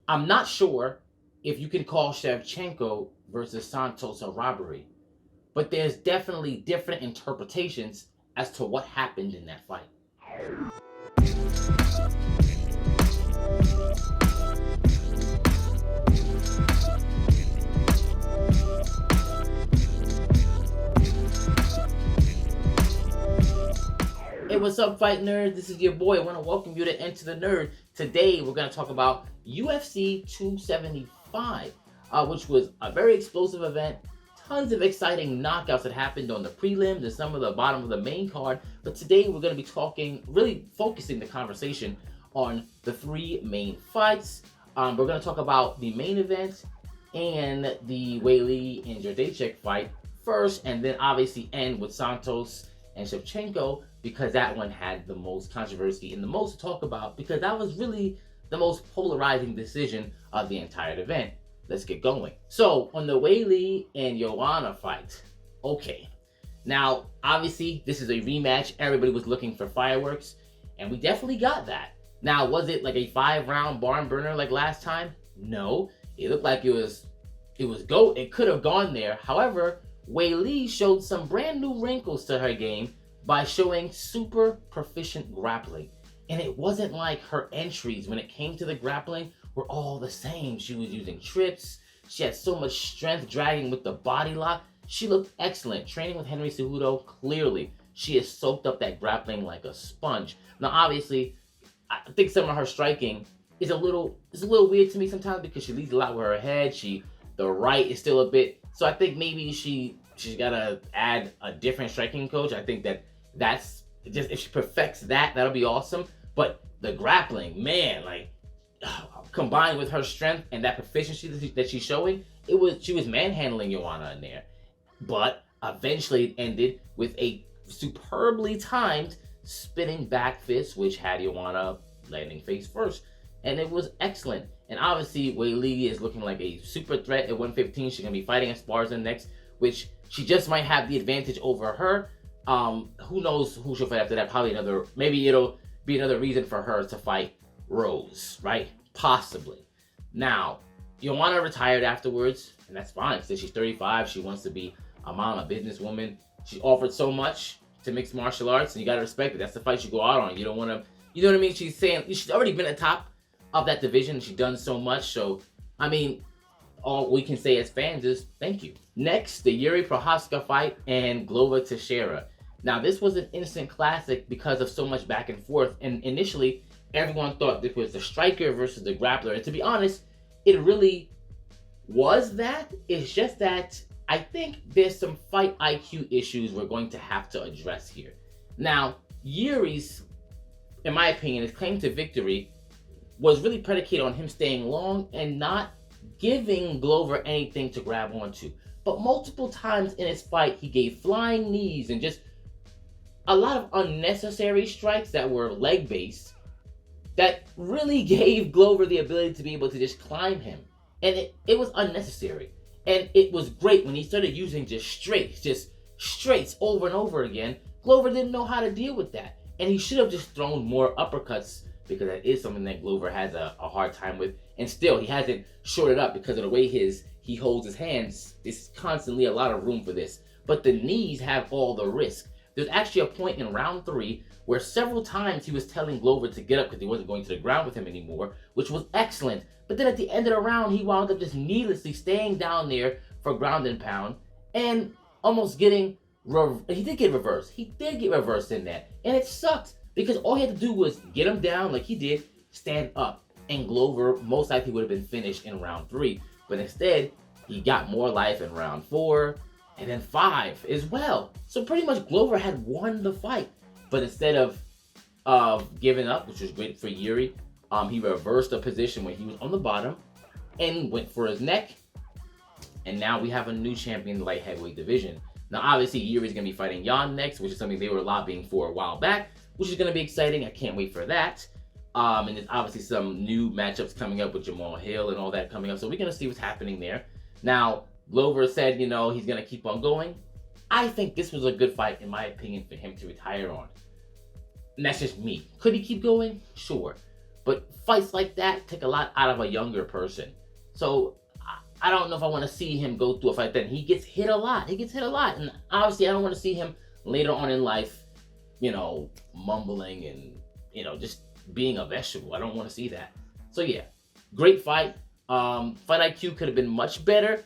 I'm not sure if you can call Shevchenko versus Santos a robbery, but there's definitely different interpretations as to what happened in that fight. Hey, what's up, fight nerds? This is your boy. I want to welcome you to Enter the Nerd. Today, we're going to talk about UFC 275, which was a very explosive event. Tons of exciting knockouts that happened on the prelims and some of the bottom of the main card. But today, we're going to be talking, really focusing the conversation on the three main fights. We're going to talk about the main event and the Weili and Jędrzejczyk fight first, and then obviously end with Santos and Shevchenko, because that one had the most controversy and the most to talk about, because that was really the most polarizing decision of the entire event. Let's get going. So, on the Weili and Joanna fight, okay. Now, obviously, this is a rematch. Everybody was looking for fireworks, and we definitely got that. Now, was it like a 5-round barn burner like last time? No. It looked like it could have gone there. However, Weili showed some brand new wrinkles to her game by showing super proficient grappling. And it wasn't like her entries when it came to the grappling were all the same. She was using trips. She had so much strength dragging with the body lock. She looked excellent. Training with Henry Cejudo, clearly, she has soaked up that grappling like a sponge. Now, obviously, I think some of her striking is a little weird to me sometimes, because she leads a lot with her head. The right is still a bit. So I think maybe she's got to add a different striking coach. I think that's just, if she perfects that, that'll be awesome. But the grappling, man, like, combined with her strength and that proficiency that she's showing, she was manhandling Joanna in there. But eventually it ended with a superbly timed spinning back fist, which had Joanna landing face first. And it was excellent. And obviously, Weili is looking like a super threat at 115. She's going to be fighting Esparza next, which she just might have the advantage over her. Who knows who she'll fight after that? Maybe it'll be another reason for her to fight Rose, right? Possibly. Now, Joanna retired afterwards, and that's fine. Since she's 35, she wants to be a mom, a businesswoman. She offered so much to mixed martial arts, and you got to respect it. That's the fight you go out on. You don't want to, you know what I mean? She's already been at the top of that division. She's done so much. So, I mean, all we can say as fans is thank you. Next, the Jiri Prochazka fight and Glover Teixeira. Now, this was an instant classic because of so much back and forth. And initially, everyone thought this was the striker versus the grappler. And to be honest, it really was that. It's just that I think there's some fight IQ issues we're going to have to address here. Now, Jiri's, in my opinion, his claim to victory was really predicated on him staying long and not giving Glover anything to grab onto. But multiple times in his fight, he gave flying knees and just a lot of unnecessary strikes that were leg-based that really gave Glover the ability to be able to just climb him. And it was unnecessary. And it was great when he started using just straights over and over again. Glover didn't know how to deal with that. And he should have just thrown more uppercuts, because that is something that Glover has a hard time with. And still, he hasn't shorted up because of the way he holds his hands. There's constantly a lot of room for this. But the knees have all the risk. There's actually a point in round 3 where several times he was telling Glover to get up because he wasn't going to the ground with him anymore, which was excellent. But then at the end of the round, he wound up just needlessly staying down there for ground and pound and almost getting he did get reversed. He did get reversed in that. And it sucked, because all he had to do was get him down like he did, stand up, and Glover most likely would have been finished in round 3. But instead, he got more life in round 4 and then 5 as well. So pretty much Glover had won the fight. But instead of giving up, which was great for Jiri, he reversed the position when he was on the bottom and went for his neck. And now we have a new champion in the light heavyweight division. Now, obviously, Jiri's going to be fighting Jan next, which is something they were lobbying for a while back, which is going to be exciting. I can't wait for that. And there's obviously some new matchups coming up with Jamal Hill and all that coming up. So we're going to see what's happening there. Now, Glover said, he's going to keep on going. I think this was a good fight, in my opinion, for him to retire on. And that's just me. Could he keep going? Sure. But fights like that take a lot out of a younger person. So I don't know if I want to see him go through a fight. Then he gets hit a lot. And obviously I don't want to see him later on in life, mumbling and just being a vegetable. I don't want to see that. So yeah, great fight. Fight IQ could have been much better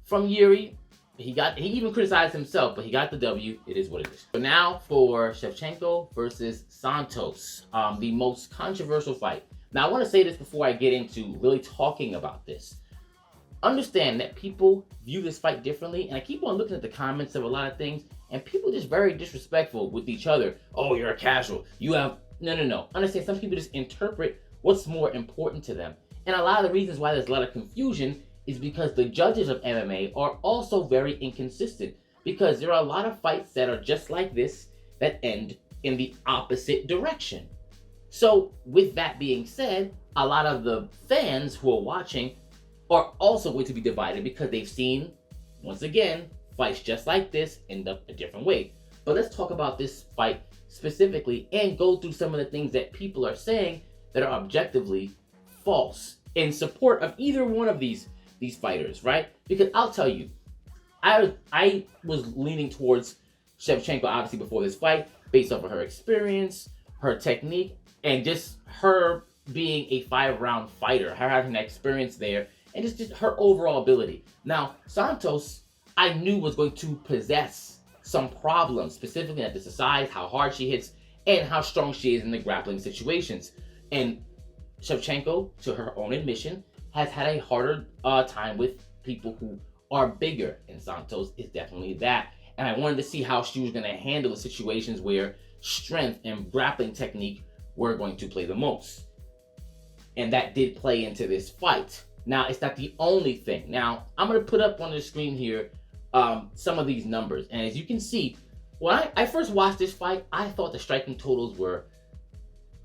from Yuri. He even criticized himself, but he got the W. It is what it is. So now for Shevchenko versus Santos, the most controversial fight. Now I want to say this before I get into really talking about this. Understand that people view this fight differently, and I keep on looking at the comments of a lot of things, and people just very disrespectful with each other. Oh, you're a casual. You have no. Understand, some people just interpret what's more important to them, and a lot of the reasons why there's a lot of confusion is because the judges of MMA are also very inconsistent, because there are a lot of fights that are just like this that end in the opposite direction. So with that being said, a lot of the fans who are watching are also going to be divided because they've seen, once again, fights just like this end up a different way. But let's talk about this fight specifically and go through some of the things that people are saying that are objectively false in support of either one of these fighters, right? Because I'll tell you, I was leaning towards Shevchenko obviously before this fight, based off of her experience, her technique, and just her being a 5-round fighter, her having that experience there, and just her overall ability. Now, Santos, I knew was going to possess some problems, specifically at the size, how hard she hits, and how strong she is in the grappling situations. And Shevchenko, to her own admission, has had a harder time with people who are bigger, and Santos is definitely that. And I wanted to see how she was going to handle the situations where strength and grappling technique were going to play the most. And that did play into this fight. Now, it's not the only thing. Now, I'm going to put up on the screen here some of these numbers. And as you can see, when I first watched this fight, I thought the striking totals were,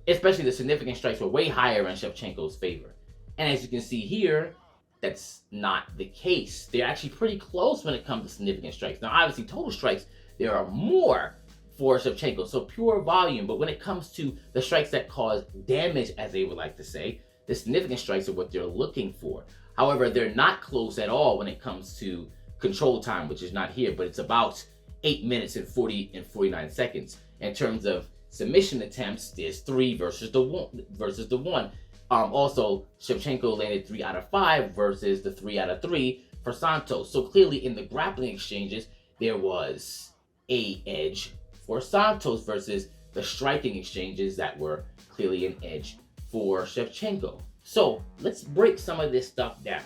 especially the significant strikes, were way higher in Shevchenko's favor. And as you can see here, that's not the case. They're actually pretty close when it comes to significant strikes. Now, obviously, total strikes, there are more for Shevchenko, so pure volume. But when it comes to the strikes that cause damage, as they would like to say, the significant strikes are what they're looking for. However, they're not close at all when it comes to control time, which is not here, but it's about 8 minutes and 49 seconds. In terms of submission attempts, there's 3 versus the 1. Also, Shevchenko landed 3 out of 5 versus the 3 out of 3 for Santos. So clearly in the grappling exchanges, there was an edge for Santos versus the striking exchanges that were clearly an edge for Shevchenko. So let's break some of this stuff down.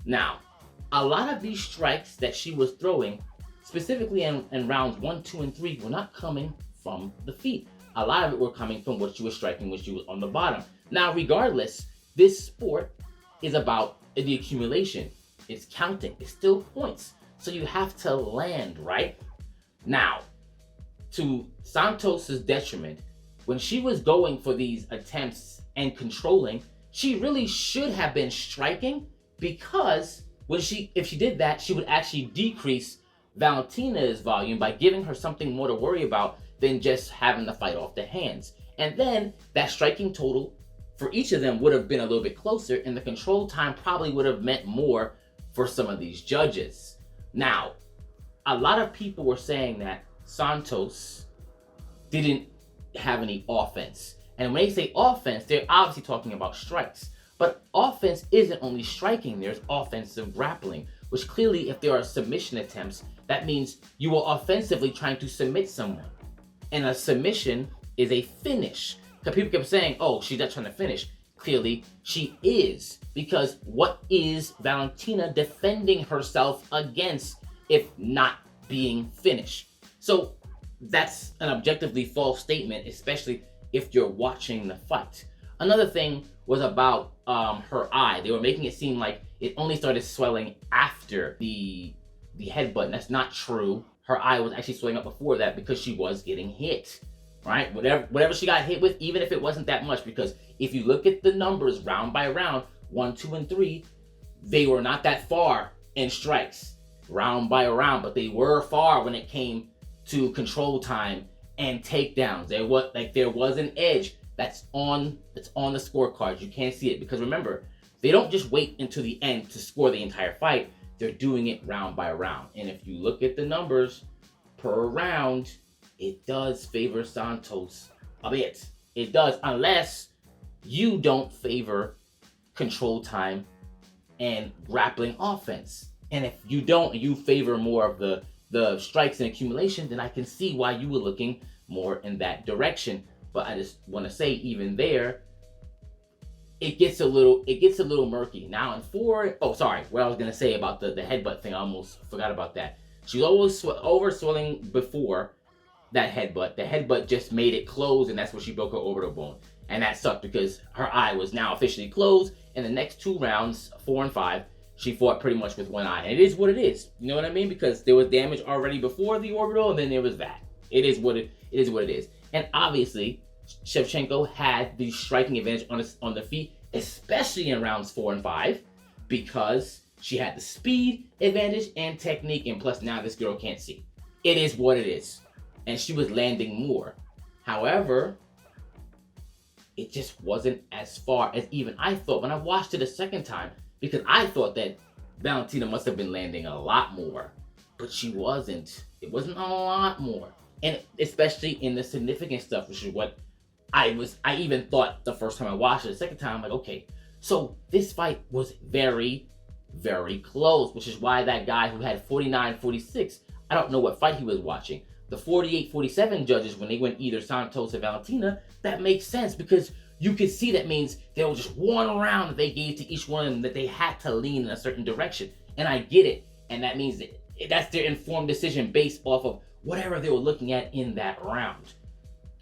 Now, a lot of these strikes that she was throwing, specifically in rounds 1, 2, and 3, were not coming from the feet. A lot of it were coming from what she was striking when she was on the bottom. Now, regardless, this sport is about the accumulation. It's counting. It's still points. So you have to land, right? Now, to Santos's detriment, when she was going for these attempts and controlling, she really should have been striking, because if she did that, she would actually decrease Valentina's volume by giving her something more to worry about than just having the fight off the hands. And then that striking total for each of them would have been a little bit closer, and the control time probably would have meant more for some of these judges. Now, a lot of people were saying that Santos didn't have any offense. And when they say offense, they're obviously talking about strikes. But offense isn't only striking, there's offensive grappling, which clearly, if there are submission attempts, that means you are offensively trying to submit someone. And a submission is a finish. Because people kept saying, oh, she's not trying to finish. Clearly, she is. Because what is Valentina defending herself against if not being finished? So that's an objectively false statement, especially if you're watching the fight. Another thing was about her eye. They were making it seem like it only started swelling after the headbutt. And that's not true. Her eye was actually swelling up before that because she was getting hit. Right? Whatever she got hit with, even if it wasn't that much, because if you look at the numbers round by round, 1, 2, and 3, they were not that far in strikes, round by round, but they were far when it came to control time and takedowns. There was an edge That's on the scorecards. You can't see it because remember, they don't just wait until the end to score the entire fight. They're doing it round by round. And if you look at the numbers per round, it does favor Santos a bit. It does, unless you don't favor control time and grappling offense. And if you don't, you favor more of the strikes and accumulation, then I can see why you were looking more in that direction. But I just want to say, even there, it gets a little murky. Now in four, what I was gonna say about the headbutt thing, I almost forgot about that. She was always over swelling before that headbutt. The headbutt just made it close, and that's where she broke her orbital bone. And that sucked because her eye was now officially closed. In the next 2 rounds, 4 and 5, she fought pretty much with one eye. And it is what it is. You know what I mean? Because there was damage already before the orbital, and then there was that. It is what it is. And obviously, Shevchenko had the striking advantage on the feet, especially in rounds 4 and 5, because she had the speed advantage and technique, and plus now this girl can't see. It is what it is. And she was landing more. However, it just wasn't as far as even I thought when I watched it a second time, because I thought that Valentina must have been landing a lot more, but she wasn't. It wasn't a lot more. And especially in the significant stuff, which is what I even thought the first time I watched it. The second time, I'm like, okay, so this fight was very, very close, which is why that guy who had 49-46, I don't know what fight he was watching. The 48-47 judges, when they went either Santos or Valentina, that makes sense because you could see that means there was just one round that they gave to each one of them that they had to lean in a certain direction. And I get it. And that means that's their informed decision based off of whatever they were looking at in that round.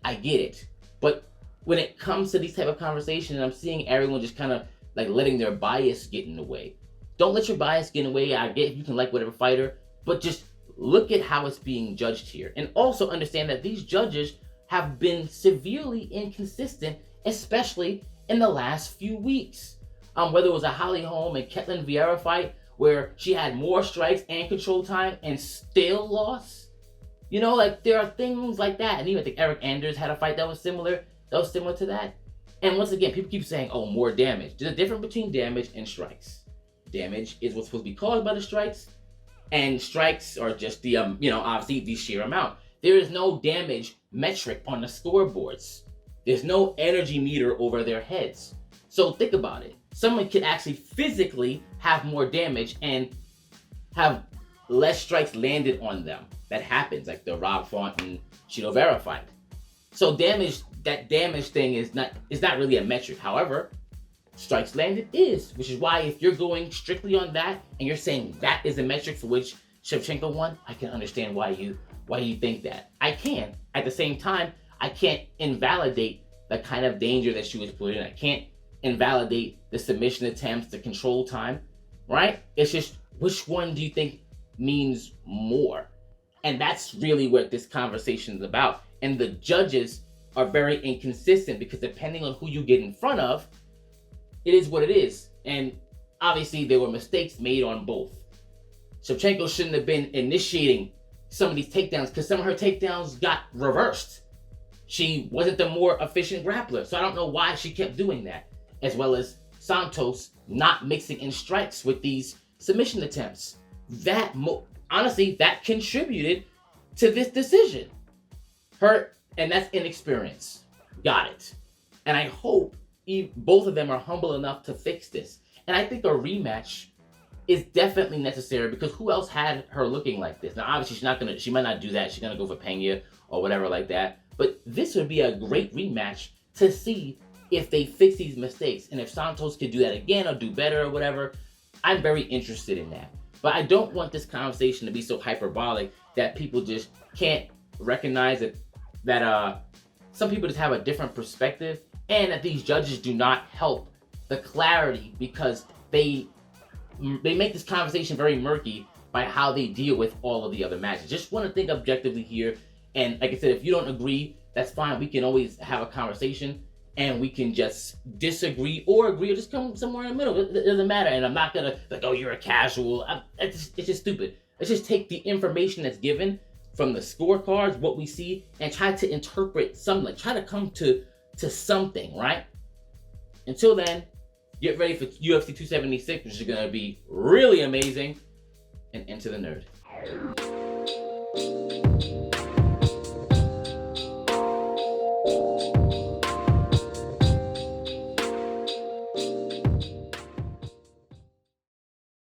I get it. But when it comes to these type of conversations, I'm seeing everyone just kind of like letting their bias get in the way. Don't let your bias get in the way. I get you can like whatever fighter, but just look at how it's being judged here. And also understand that these judges have been severely inconsistent, especially in the last few weeks. Whether it was a Holly Holm and Ketlin Vieira fight where she had more strikes and control time and still lost. You know, like there are things like that. And even I think Eric Anders had a fight that was similar to that. And once again, people keep saying, oh, more damage. There's a difference between damage and strikes. Damage is what's supposed to be caused by the strikes, and strikes are just the obviously the sheer amount. There is no damage metric on the scoreboards. There's no energy meter over their heads. So think about it. Someone could actually physically have more damage and have less strikes landed on them. That happens, like the Rob Font and Chito Vera fight. So that damage thing is not really a metric. However, strikes landed is, which is why if you're going strictly on that and you're saying that is a metric for which Shevchenko won, I can understand why you think that. I can. At the same time, I can't invalidate the kind of danger that she was put in. I can't invalidate the submission attempts, the control time, right? It's just which one do you think means more? And that's really what this conversation is about. And the judges are very inconsistent because depending on who you get in front of, it is what it is. And obviously there were mistakes made on both. Shevchenko shouldn't have been initiating some of these takedowns because some of her takedowns got reversed. She wasn't the more efficient grappler, so I don't know why she kept doing that. As well as Santos not mixing in strikes with these submission attempts. Honestly, that contributed to this decision. And that's inexperience. Got it. And I hope both of them are humble enough to fix this. And I think a rematch is definitely necessary because who else had her looking like this? Now, obviously, she might not do that. She's going to go for Pena or whatever like that. But this would be a great rematch to see if they fix these mistakes. And if Santos could do that again or do better or whatever, I'm very interested in that. But I don't want this conversation to be so hyperbolic that people just can't recognize that some people just have a different perspective and that these judges do not help the clarity because they make this conversation very murky by how they deal with all of the other matches. Just want to think objectively here. And like I said, if you don't agree, that's fine. We can always have a conversation and we can just disagree or agree or just come somewhere in the middle. It doesn't matter. And I'm not going to like, oh, you're a casual. It's just stupid. Let's just take the information that's given from the scorecards, what we see, and try to interpret something, like try to come to to something, right? Until then, get ready for UFC 276, which is going to be really amazing. And Enter the Nerd.